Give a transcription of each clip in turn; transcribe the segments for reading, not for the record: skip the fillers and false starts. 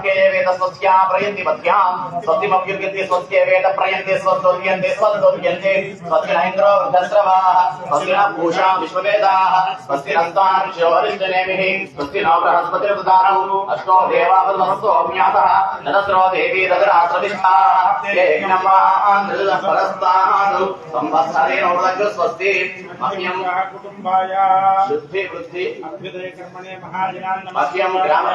वेद स्वस्या प्रयन्ति पत्यां स्वस्तिमभ्युर्गति स्वस्ये वेद प्रयन्ति स्वस्तोद्यन्ते स्वस्तोद्यन्ते स्वस्ति न इन्द्रो वृद्धस्रवाः स्वस्ति न पूषा विश्ववेदाः स्वस्ति नस्तार्क्ष्यो हरिष्ठनेमिः स्वस्ति नो बृहस्पतिर्दधानम् अष्टो देवावतमस्तो अज्ञातः नदस्रो देवी ददराश्रविष्ठाः परस्तानु संवत्सरेण उदग्र स्वस्ति मह्यं कुटुम्बाय शुद्धि वृद्धि अभ्युदय कर्मणे महाजनान् मह्यं ग्राम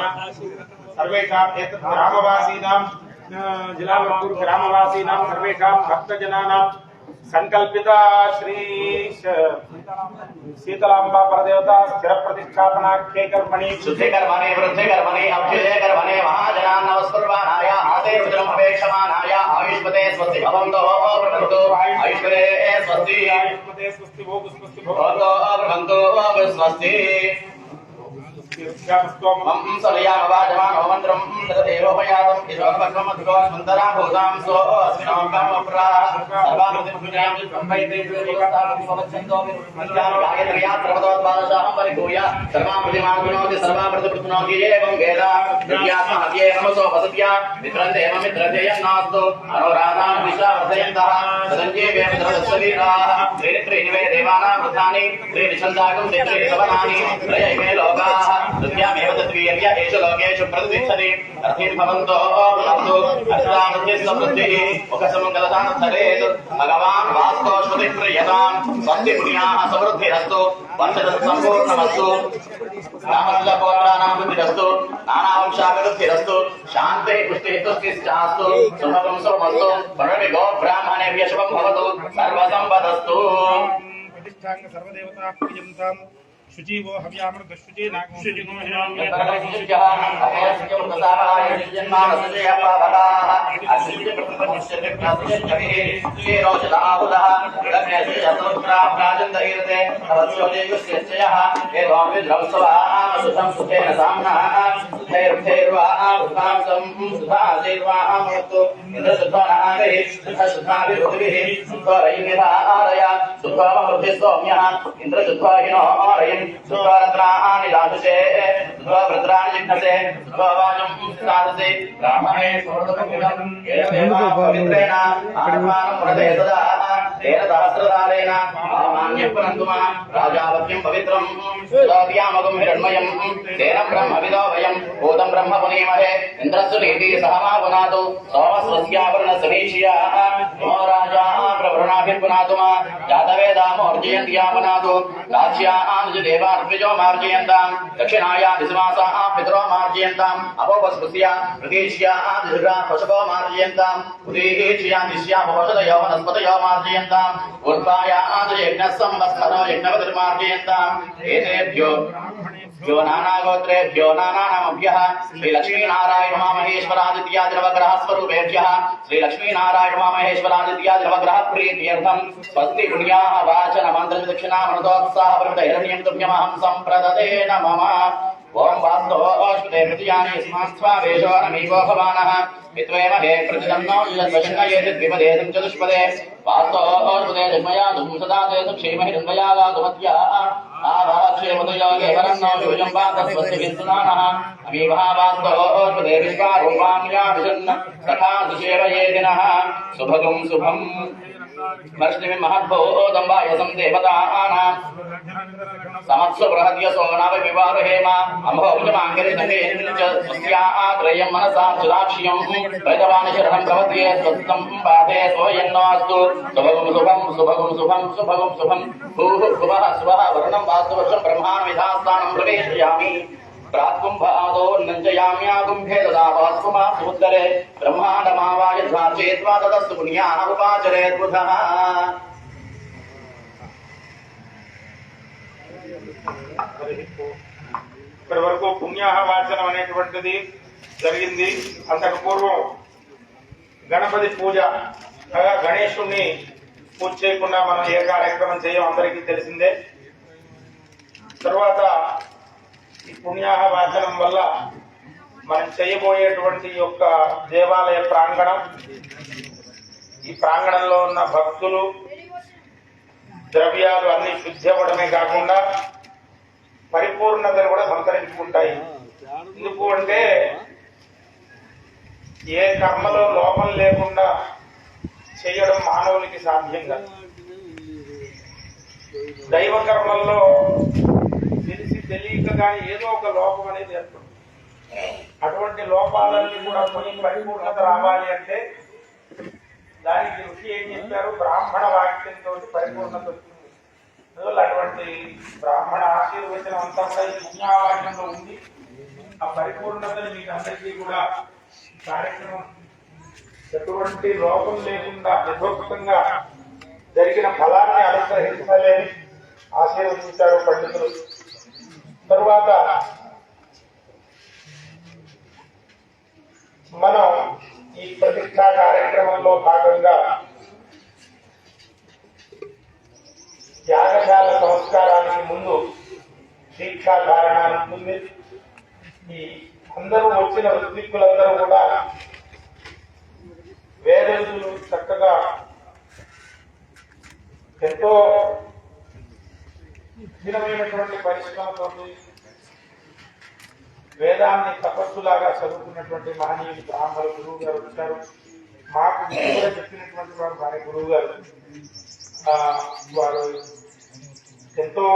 सर्वेषां एतत् ग्रामवासीनां जिलावत्तूर ग्रामवासीनां सर्वेषां भक्तजनानां संकल्पिता श्री शीतलांबा परदेवता स्थिर प्रतिष्ठापनाख्ये कर्मणि शुद्धि कर्मणे वृद्धि कर्मणे अभ्युदय कर्मणे महाजनान् नमस्कुर्वाणाय आदे रुद्रम् अपेक्षमाणाय आयुष्मते स्वस्ति भवन्तो भवन्तु आयुष्मते स्वस्ति भवन्तो भवन्तु स्वस्ति मम सलयामवाजमानो मन्त्रं तदेवोपयातं इदोपक्रम अधिकोऽस्मन्तरा भूतां सो अस्मिनोऽप्रा सर्वामृतिभुजां संवैते विवक्षन्तो गायत्र्या सर्वतोद्वादशाहं परिभूय सर्वामृतिमाग्नोति सर्वामृतिपृत्नोति एवं वेद विद्यात्महत्ये नमसो वसत्या मित्रन्देव मित्रध्ययन्नास्तु अनुराधान् विशावर्धयन्तः तदन्ये वेमित्रदशवीराः त्रीणि वै देवानां वृत्तानि त्रीणि छन्दागं त्रीणि सवनानि त्रयैमे लोकाः तस्यामेव तद्वीर्य एषु लोकेषु प्रतिष्ठति अर्थिं भवन्तो भवन्तु अष्टामध्यस्तवृद्धिः मुखसमङ्गलतां धरेत् भगवान् वास्तोष्मति प्रियतां स्वस्ति पुण्याः समृद्धिरस्तु वर्षदसम्पूर्णमस्तु रामलपोत्राणां वृद्धिरस्तु नानावंशाभिवृद्धिरस्तु शान्तिः पुष्टिः तुष्टिश्चास्तु शुभं शुभमस्तु प्रणमिगो ब्राह्मणेभ्यः शुभं भवतु सर्वसम्पदस्तु प्रतिष्ठांग सर्वदेवता पूजन्तां शुचिवो हव्यामृत शुचि नागो शुचिगो सुरत्राणि दातुसे सुरभद्राणि जिघ्नसे सुरवाजं साधसे ब्राह्मणे सुरदुःखं पवित्रेण आत्मानं प्रदे सदा तेन सहस्रधारेण आमान्यपुनन्तुमा राजावत्यं पवित्रं सुदाव्यामगं हिरण्मयं तेन ब्रह्मविदो वयं भूतं ब्रह्म पुनीमहे इन्द्रस्य नीतिः सहमा पुनातु सोमस्वस्यावरणसमीक्ष्या नो राजा प्रवृणाभिर्पुनातुमा जातवेदामोर्जयन्त्या पुनातु काश्यानुज देवार्पिजो मार्जयन्तां दक्षिणाया दिशमासा पितरो मार्जयन्ताम् अपोपस्पृश्या प्रदेश्या दिशा पशवो मार्जयन्तां उदीक्ष्या दिश्या भवशदयो वनस्पतयो मार्जयन्ताम् ऊर्ध्वाया यज्ञः संवत्सरो यज्ञवतिर्मार्जयन्ताम् एतेभ्यो यो नानागोत्रेभ्यो नानानामभ्यः श्रीलक्ष्मीनारायण उमामहेश्वरादित्यादिनवग्रहस्वरूपेभ्यः श्रीलक्ष्मीनारायण प्रीत्यर्थं स्वस्ति पुण्याः वाचन मन्त्रदक्षिणामनुतोत्साहपरिमितहिरण्यं तुभ्यमहं सम्प्रददे नमः ओं वास्तवोऽश्वते प्रतिजाने स्मात्स्वावेशो नमीको भवानः विद्वेमहे प्रतिदन्नो यद्वशन्नयेद्विपदेशं चतुष्पदे वास्तवोऽश्वते जन्मया धूमसदाते सुक्षेमहिरण्मया वागुमत्या आभाक्षेमतयोगे वरन्नो विभुजं वातस्वस्य विद्युनानः अमीवः वास्तवोऽश्वते विश्वारूपाण्या विशन्न तथा सुषेवयेदिनः शुभगं शुभम् वर्ष्णिमिं महद्भूतं वायसं देवतानां समत्सु बृहद्यसो नवविवारहेम अम्भोजमाङ्गिरिनगेन च स्वस्याग्रयं मनसा सुराक्ष्यं प्रजवानि शरणं प्रपद्ये स्वस्तं पादे स्वयन्नोऽस्तु शुभगं शुभं शुभगं शुभं शुभगं शुभं भूः शुभः शुभः वर्णं वास्तुवर्षं ब्रह्माण्विधास्थानं प्रवेशयामि प्राक्कुम्भादो नञ्जयाम्याकुम्भे ददावास्कुमा समुद्रे ब्रह्माण्डमावायध्वा चेत्वा तदस्तु पुण्याः उपाचरेत् बुधः ఇప్పటి వరకు పుణ్యాహవాచనం అనేటువంటిది జరిగింది. అంతకు పూర్వం గణపతి పూజ గణేశుణ్ణి పూజ చేయకుండా మనం ఏ కార్యక్రమం చేయం అందరికీ తెలిసిందే. తర్వాత ఈ పుణ్యాహవాచనం వల్ల మనం చేయబోయేటువంటి యొక్క దేవాలయ ప్రాంగణం, ఈ ప్రాంగణంలో ఉన్న భక్తులు ద్రవ్యాలు అన్ని శుద్ధి అవ్వడమే కాకుండా పరిపూర్ణతను కూడా సంతరించుకుంటాయి. ఎందుకు అంటే ఏ కర్మలో లోపం లేకుండా చేయడం మానవునికి సాధ్యం కాదు. దైవ కర్మల్లో తెలిసి తెలియక కానీ ఏదో ఒక లోపం అనేది ఏర్పడుతుంది. అటువంటి లోపాలన్నీ కూడా పోయి పరిపూర్ణత రావాలి అంటే దానికి ఋషి ఏం చెప్పారు? బ్రాహ్మణ వాక్యంతో పరిపూర్ణత వస్తుంది. అందువల్ల అటువంటి బ్రాహ్మణ ఆశీర్వచనం అంతా కూడా ఈ పుణ్యవాక్యంలో ఉంది. ఆ పరిపూర్ణతని మీకు అందరికీ కూడా కార్యక్రమం ఎటువంటి లోపం లేకుండా యథోక్తంగా జరిగిన ఫలాన్ని అనుగ్రహించాలని ఆశీర్వదించారు పండితులు. తరువాత మనం ఈ ప్రతిష్ఠా కార్యక్రమంలో భాగంగా యాగశాల సంస్కారానికి ముందు దీక్షాధారణ ఉంటుంది. ఈ అందరూ వచ్చిన ఋత్విక్కులందరూ కూడా వేదవిధులు చక్కగా ఎంతో స్థిరమైనటువంటి పరిశ్రమతో వేదాన్ని తపస్సులాగా చదువుకున్నటువంటి మహనీయులు బ్రాహ్మణులు గురువు గారు వచ్చారు. మాకు కూడా చెప్పినటువంటి వారు మన గురువు గారు. వారు ఎంతో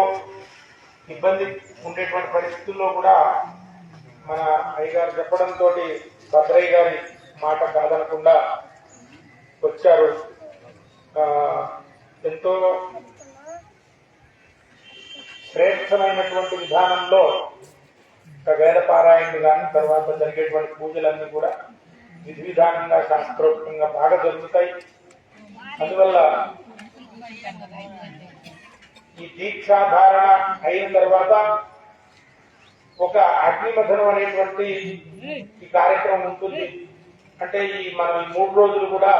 ఇబ్బంది ఉండేటువంటి పరిస్థితుల్లో కూడా మన అయ్యగారు చెప్పడంతో భద్రయ్య గారి మాట కాదనకుండా వచ్చారు. ఎంతో శ్రేష్టమైనటువంటి విధానంలో వేద పారాయణలు కానీ తర్వాత జరిగేటువంటి పూజలన్నీ కూడా విధి విధానంగా శాస్త్రోక్తంగా బాగా జరుగుతాయి. అందువల్ల ఈ దీక్షాధారణ అయిన తర్వాత ఒక అగ్నిమథనం అనేటువంటి ఈ కార్యక్రమం ఉంటుంది. అంటే మనం ఈ 3 రోజులు కూడా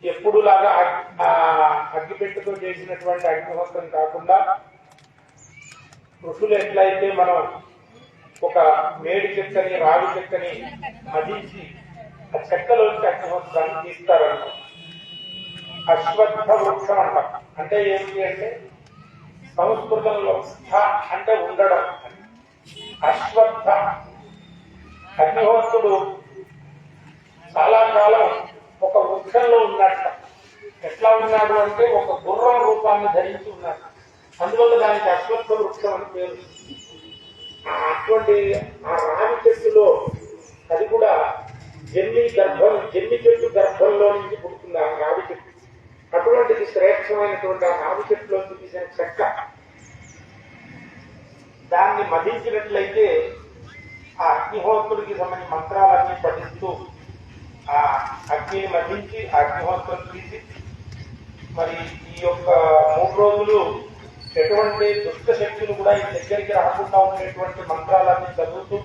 ఎప్పుడు లాగా అగ్గిపెట్టుతో చేసినటువంటి అగ్నిహోత్రం కాకుండా ఋషులు ఎట్లయితే మనం ఒక మేడి చెక్కని రావి చెక్కని మదించి ఆ చెక్కలోంచి అగ్నిహోత్రాన్ని తీస్తారన్నమాట. అశ్వత్థ వృక్షం అంటాం. అంటే ఏంటి అంటే సంస్కృతంలో స్థ అంటే ఉండడం. అశ్వత్థ అగ్నిహోత్రుడు చాలా కాలం ఒక వృక్షంలో ఉన్నట్ట. ఎట్లా ఉన్నాడు అంటే ఒక గుర్రం రూపాన్ని ధరించి ఉన్నాడు. అందువల్ల దానికి అశ్వత్థ వృక్షం అని పేరు. అటువంటి ఆ రావి చెట్టులో అది కూడా జమ్మి చెట్టు గర్భంలో నుంచి పుడుతుంది ఆ రావి చెట్టు. అటువంటిది శ్రేష్టమైనటువంటి ఆ రావి చెట్టులో తీసిన చెక్క. దాన్ని మదించినట్లయితే ఆ అగ్నిహోత్రుడికి సంబంధించిన మంత్రాలన్నీ పఠిస్తూ ఆ అగ్నిని మదించి అగ్నిహోత్రం తీసి మరి ఈ యొక్క 3 రోజులు ఎటువంటి దుష్ట శక్తులు కూడా ఈ దగ్గరికి రాకుండా ఉండేటువంటి మంత్రాలన్నీ చదువుతూ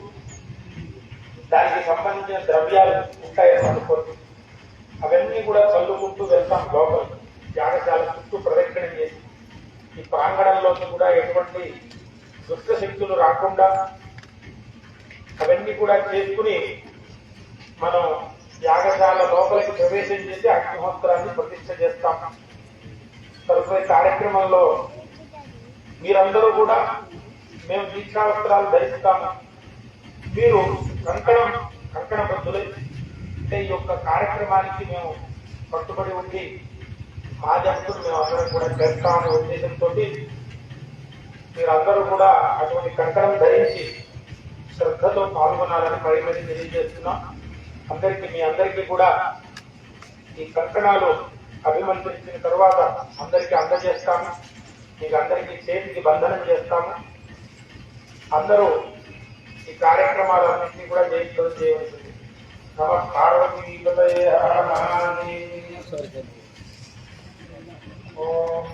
దానికి సంబంధించిన ద్రవ్యాలు ఉంటాయని అనుకోండి. అవన్నీ కూడా చల్లుకుంటూ వెళ్తాం లోపల యాగశాల చుట్టూ ప్రదక్షిణ చేసి ఈ ప్రాంగణంలోకి కూడా ఎటువంటి దుష్ట శక్తులు రాకుండా అవన్నీ కూడా చేసుకుని మనం యాగశాల లోపలికి ప్రవేశం చేసి అగ్నిహోత్రాన్ని ప్రతిష్ఠ చేస్తాం. తదుపరి కార్యక్రమంలో మీరందరూ కూడా మేము దీక్షావస్త్రాలు ధరిస్తాము. మీరు కంకణ బద్దులై అంటే ఈ యొక్క కార్యక్రమానికి మేము కట్టుబడి ఉండి మా జంతులు మేము అందరం కూడా చేస్తామనే ఉద్దేశంతో మీరందరూ కూడా అటువంటి కంకణం ధరించి శ్రద్ధతో పాల్గొనాలని మరీ తెలియజేస్తున్నాం. మీ అందరికీ కూడా ఈ కంకణాలు అభిమంత్రించిన తర్వాత అందరికీ అందజేస్తాము. మీకు అందరికీ చేతికి బంధనం చేస్తాము. అందరూ ఈ కార్యక్రమాలన్నింటినీ కూడా జయప్రదం చేయవలసింది. నమః పార్వతీ ఓం